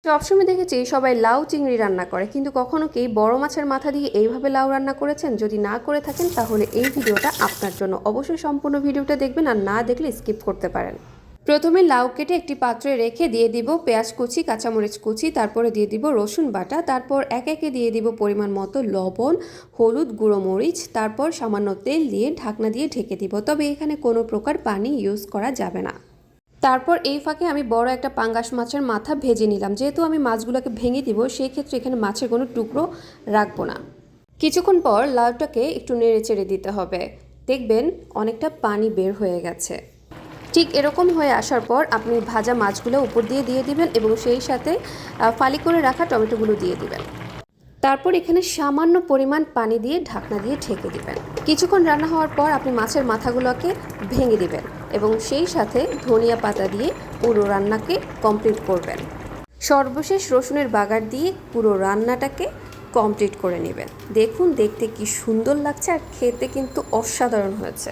সবসময় দেখেছি সবাই লাউ চিংড়ি রান্না করে, কিন্তু কখনো কি বড় মাছের মাথা দিয়ে এইভাবে লাউ রান্না করেছেন? যদি না করে থাকেন তাহলে এই ভিডিওটা আপনার জন্য। অবশ্যই সম্পূর্ণ ভিডিওটা দেখবেন, আর না দেখলে স্কিপ করতে পারেন। প্রথমে লাউ কেটে একটি পাত্রে রেখে দিয়ে দিব পেঁয়াজ কুচি, কাঁচামরিচ কুচি, তারপরে দিয়ে দিব রসুন বাটা, তারপর একে একে দিয়ে দিব পরিমাণ মতো লবণ, হলুদ, গুঁড়ো মরিচ, তারপর সামান্য তেল দিয়ে ঢাকনা দিয়ে ঢেকে দিব। তবে এখানে কোনো প্রকার পানি ইউজ করা যাবে না। তারপর এই ফাঁকে আমি বড় একটা পাঙ্গাস মাছের মাথা ভেজে নিলাম। যেহেতু আমি মাছগুলোকে ভেঙে দিব, সেই ক্ষেত্রে এখানে মাছের কোনো টুকরো রাখবো না। কিছুক্ষণ পর লাউটাকে একটু নেড়ে চেড়ে দিতে হবে। দেখবেন অনেকটা পানি বের হয়ে গেছে। ঠিক এরকম হয়ে আসার পর আপনি ভাজা মাছগুলো উপর দিয়ে দিবেন এবং সেই সাথে ফালি করে রাখা টমেটোগুলো দিয়ে দিবেন। তারপর এখানে সামান্য পরিমাণ পানি দিয়ে ঢাকনা দিয়ে ঢেকে দিবেন। কিছুক্ষণ রান্না হওয়ার পর আপনি মাছের মাথাগুলোকে ভেঙে দিবেন এবং সেই সাথে ধনিয়া পাতা দিয়ে পুরো রান্নাকে কমপ্লিট করবেন। সর্বশেষ রসুনের বাগার দিয়ে পুরো রান্নাটাকে কমপ্লিট করে নেবেন। দেখুন দেখতে কি সুন্দর লাগছে, আর খেতে কিন্তু অসাধারণ হয়েছে।